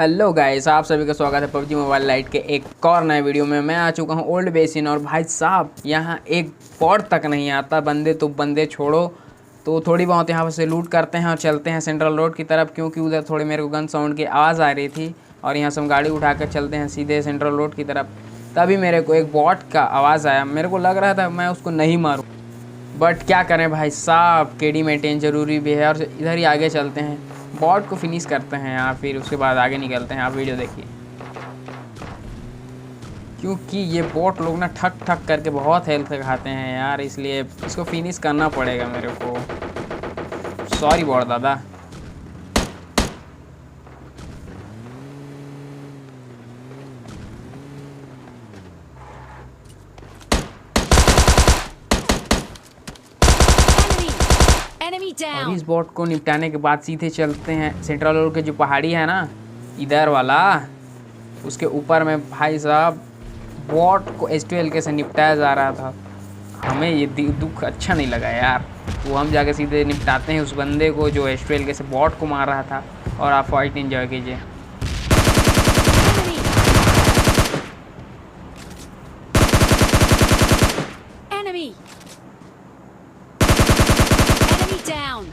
Hello guys, आप सभी का स्वागत है पबजी मोबाइल लाइट के एक और नए वीडियो में। मैं आ चुका हूँ ओल्ड बेसिन और भाई साहब यहाँ एक पॉट तक नहीं आता। बंदे छोड़ो, तो थोड़ी बहुत यहाँ से लूट करते हैं और चलते हैं सेंट्रल रोड की तरफ, क्योंकि उधर थोड़ी मेरे को गन साउंड की आवाज़ आ रही थी। और यहाँ से हम गाड़ी उठा कर चलते हैं सीधे सेंट्रल रोड की तरफ। तभी मेरे को एक बॉट का आवाज़ आया। मेरे को लग रहा था मैं उसको नहीं मारूँ, बट क्या करें भाई साहब, केडी मेंटेन ज़रूरी भी है। और इधर ही आगे चलते हैं, बॉट को फिनिश करते हैं यार, फिर उसके बाद आगे निकलते हैं। आप वीडियो देखिए, क्योंकि ये बॉट लोग ना ठक ठक करके बहुत हेल्थ खाते हैं यार, इसलिए इसको फिनिश करना पड़ेगा मेरे को। सॉरी बॉट दादा। Enemy और down. इस बॉट को निपटाने के बाद सीधे चलते हैं सेंट्रल रोड के जो पहाड़ी है ना, इधर वाला, उसके ऊपर में भाई साहब बॉट को H2LK से निपटाया जा रहा था। हमें ये दुख अच्छा नहीं लगा यार। वो हम जाके सीधे निपटाते हैं उस बंदे को जो H2LK से बॉट को मार रहा था। और आप फाइट एंजॉय कीजिए। Enemy. Enemy down.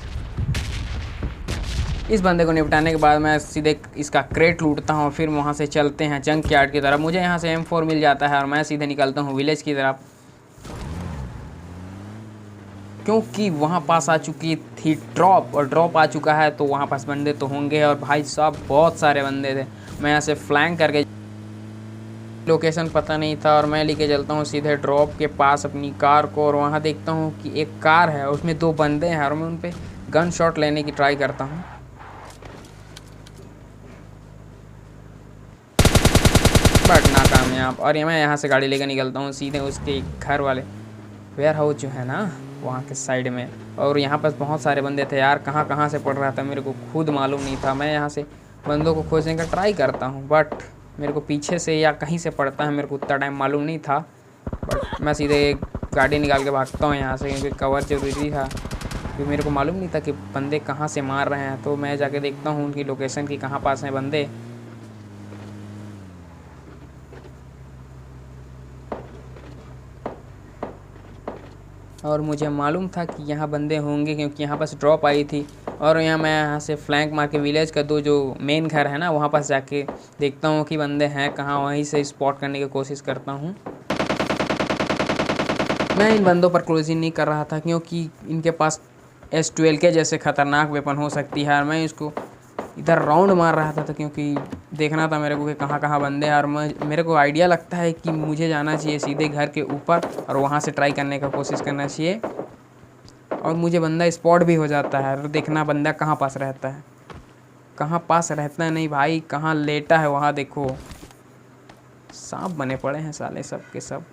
इस बंदे को निपटाने के बाद मैं सीधे इसका क्रेट लूटता हूँ, फिर वहाँ से चलते हैं जंक यार्ड की तरफ। मुझे यहाँ से M4 मिल जाता है और मैं सीधे निकलता हूँ विलेज की तरफ, क्योंकि वहाँ पास आ चुकी थी ड्रॉप, और ड्रॉप आ चुका है तो वहाँ पास बंदे तो होंगे। और भाई साहब बहुत सारे बंदे थे। मैं यहाँ से फ्लैंक करके, लोकेशन पता नहीं था, और मैं लेके चलता हूँ सीधे ड्रॉप के पास अपनी कार को। और वहाँ देखता हूँ कि एक कार है, उसमें 2 बंदे हैं और मैं उन पर गन शॉट लेने की ट्राई करता हूँ, बट नाकामयाब। और मैं यहाँ से गाड़ी लेकर निकलता हूँ सीधे उसके घर वाले वेयर हाउस जो है ना, वहाँ के साइड में। और यहाँ पर बहुत सारे बंदे थे यार, कहाँ कहाँ से पड़ रहा था मेरे को खुद मालूम नहीं था। मैं यहाँ से बंदों को खोजने का ट्राई करता हूँ, बट मेरे को पीछे से या कहीं से पड़ता है, मेरे को उतना टाइम मालूम नहीं था। बट मैं सीधे गाड़ी निकाल के भागता हूँ यहाँ से, क्योंकि कवर ज़रूरी था, क्योंकि मेरे को मालूम नहीं था कि बंदे कहाँ से मार रहे हैं। तो मैं जाके देखता हूँ उनकी लोकेशन की कहाँ पास हैं बंदे। और मुझे मालूम था कि यहाँ बंदे होंगे, क्योंकि यहाँ पास ड्रॉप आई थी। और मैं यहाँ से फ्लैंक मार के विलेज का जो मेन घर है ना, वहाँ पास जाके देखता हूँ कि बंदे हैं कहाँ, वहीं से स्पॉट करने की कोशिश करता हूँ। मैं इन बंदों पर क्लोजिंग नहीं कर रहा था, क्योंकि इनके पास H2LK जैसे ख़तरनाक वेपन हो सकती है। और मैं इसको इधर राउंड मार रहा था, क्योंकि देखना था मेरे को कि कहाँ कहाँ बंदे हैं। और मेरे को आइडिया लगता है कि मुझे जाना चाहिए सीधे घर के ऊपर और वहाँ से ट्राई करने का कोशिश करना चाहिए, और मुझे बंदा स्पॉट भी हो जाता है। और देखना बंदा कहाँ पास रहता है, कहाँ पास रहता है नहीं भाई, कहाँ लेटा है वहाँ देखो। सांप बने पड़े हैं साले सब के सब।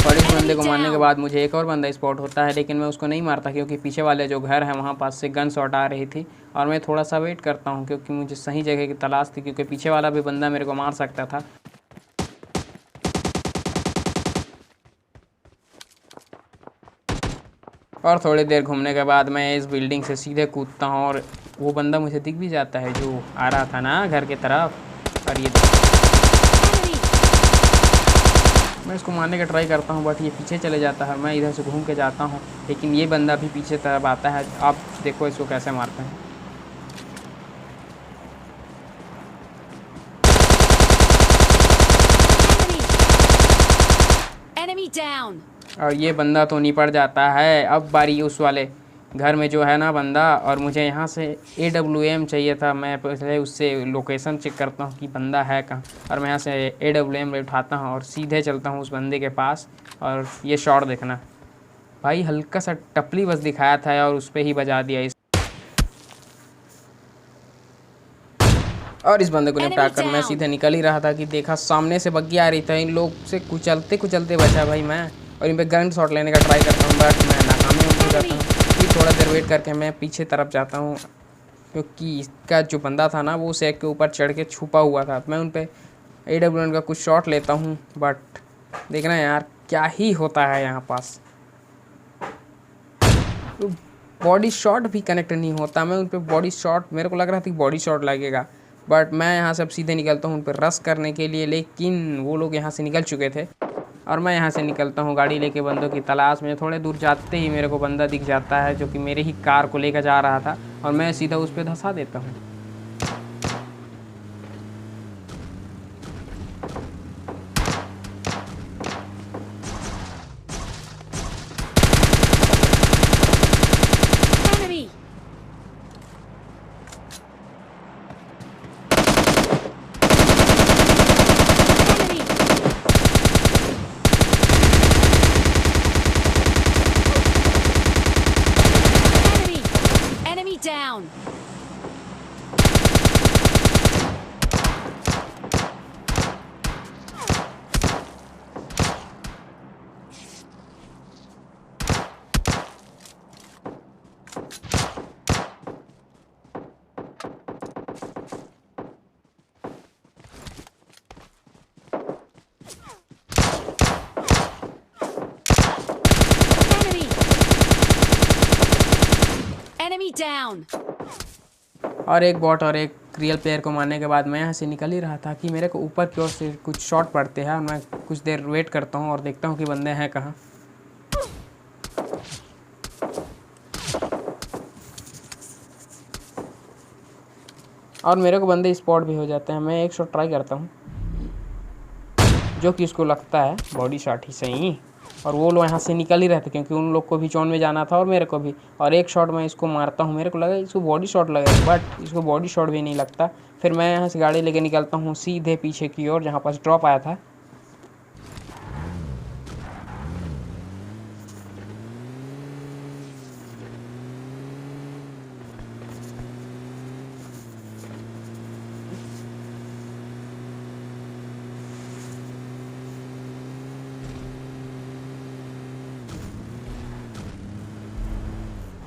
और इस बंदे को मारने के बाद मुझे एक और बंदा स्पॉट होता है, लेकिन मैं उसको नहीं मारता, क्योंकि पीछे वाले जो घर है वहाँ पास से गन शॉट आ रही थी। और मैं थोड़ा सा वेट करता हूँ, क्योंकि मुझे सही जगह की तलाश थी, क्योंकि पीछे वाला भी बंदा मेरे को मार सकता था। और थोड़ी देर घूमने के बाद मैं इस बिल्डिंग से सीधे कूदता हूँ, और वो बंदा मुझे दिख भी जाता है जो आ रहा था ना घर की तरफ। और ये मैं इसको मारने का ट्राई करता हूँ, बट ये पीछे चले जाता है। मैं इधर से घूम के जाता हूँ, लेकिन ये बंदा भी पीछे तरफ आता है। आप देखो इसको कैसे मारते हैं। Enemy down. और ये बंदा तो निपट जाता है। अब बारी उस वाले घर में जो है ना बंदा, और मुझे यहाँ से AWM चाहिए था। मैं पहले उससे लोकेशन चेक करता हूँ कि बंदा है कहाँ, और मैं यहाँ से AWM उठाता हूँ और सीधे चलता हूँ उस बंदे के पास। और ये शॉट देखना भाई, हल्का सा टपली बस दिखाया था और उस पर ही बजा दिया इस। और इस बंदे को निपटा कर मैं सीधे निकल ही रहा था कि देखा सामने से बग्गी आ रही था। इन लोग से कुचलते कुचलते बचा भाई मैं, और इन पे गन शॉट लेने का ट्राई करता हूँ, बट मैं नाकामयाब हो जाता हूँ। फिर थोड़ा देर वेट करके मैं पीछे तरफ जाता हूँ, क्योंकि इसका जो बंदा था ना वो सैक के ऊपर चढ़ के छुपा हुआ था। मैं उन पर AWM का कुछ शॉट लेता हूँ, बट देखना यार क्या ही होता है यहाँ पास। बॉडी शॉट भी कनेक्ट नहीं होता। मैं उन पर बॉडी शॉट, मेरे को लग रहा था कि बॉडी शॉट लगेगा, बट मैं यहाँ से अब सीधे निकलता हूँ उन पर रश करने के लिए, लेकिन वो लोग यहाँ से निकल चुके थे और मैं यहाँ से निकलता हूँ गाड़ी लेके बंदों की तलाश में। थोड़े दूर जाते ही मेरे को बंदा दिख जाता है जो कि मेरे ही कार को लेकर जा रहा था और मैं सीधा उस पर धंसा देता हूँ। Enemy! Enemy! Enemy! Enemy down! Enemy! Enemy down! और एक बॉट और एक रियल प्लेयर को मारने के बाद मैं यहाँ से निकल ही रहा था कि मेरे को ऊपर की ओर से कुछ शॉट पड़ते हैं और मैं कुछ देर वेट करता हूँ और देखता हूँ कि बंदे हैं कहाँ। और मेरे को बंदे स्पॉट भी हो जाते हैं। मैं एक शॉट ट्राई करता हूँ जो कि उसको लगता है बॉडी शॉट ही सही, और वो लोग यहाँ से निकल ही रहे थे क्योंकि उन लोग को भी जोन में जाना था और मेरे को भी। और एक शॉट मैं इसको मारता हूँ, मेरे को लगा इसको बॉडी शॉट लगेगा बट इसको बॉडी शॉट भी नहीं लगता। फिर मैं यहाँ से गाड़ी लेके निकलता हूँ सीधे पीछे की ओर जहाँ पास ड्रॉप आया था।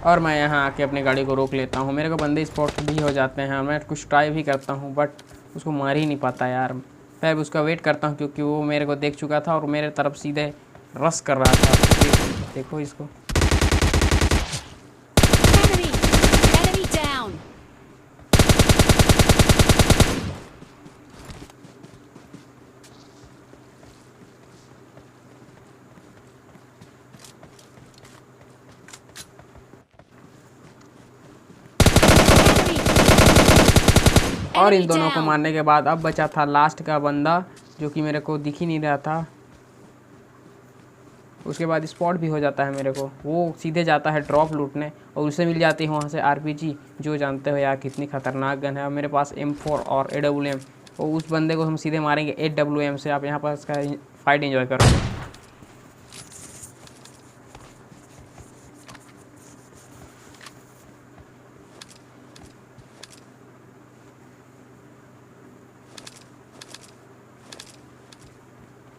और मैं यहाँ आके अपनी गाड़ी को रोक लेता हूँ। मेरे को बंदे स्पॉट भी हो जाते हैं, मैं कुछ ट्राई भी करता हूँ बट उसको मार ही नहीं पाता यार। फिर उसका वेट करता हूँ क्योंकि वो मेरे को देख चुका था और मेरे तरफ सीधे रश कर रहा था। देखो इसको। Enemy! Enemy down! Enemy! और इन Enemy दोनों को down! मारने के बाद अब बचा था लास्ट का बंदा जो कि मेरे को दिख ही नहीं रहा था। उसके बाद स्पॉट भी हो जाता है मेरे को, वो सीधे जाता है ड्रॉप लूटने और उसे मिल जाती है वहाँ से आरपीजी, जो जानते हो यार कितनी खतरनाक गन है। और मेरे पास M4 और AWM, और उस बंदे को हम सीधे मारेंगे AWM से। आप यहाँ पर इसका फाइट एंजॉय करो।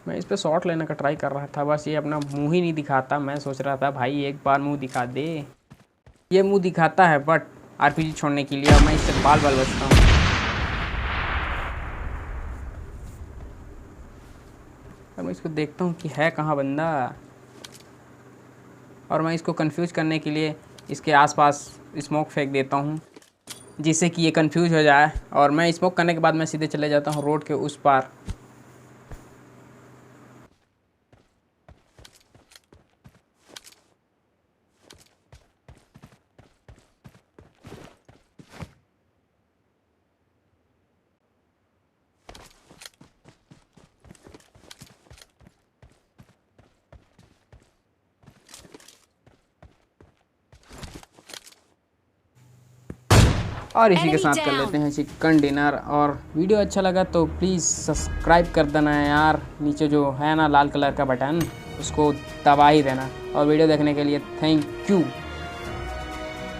मैं इस पे शॉट लेने का ट्राई कर रहा था, बस ये अपना मुंह ही नहीं दिखाता। मैं सोच रहा था भाई एक बार मुंह दिखा दे। ये मुंह दिखाता है बट आरपीजी छोड़ने के लिए, और मैं इससे बाल बाल बचता हूँ। और मैं इसको देखता हूँ कि है कहाँ बंदा, और मैं इसको कंफ्यूज करने के लिए इसके आसपास स्मोक फेंक देता हूँ जिससे कि ये कंफ्यूज हो जाए। और मैं स्मोक करने के बाद मैं सीधे चले जाता हूँ रोड के उस पार। और इसी के Enemy साथ कर down. लेते हैं चिकन डिनर। और वीडियो अच्छा लगा तो प्लीज़ सब्सक्राइब कर देना है यार, नीचे जो है ना लाल कलर का बटन उसको दबा ही देना। और वीडियो देखने के लिए थैंक यू।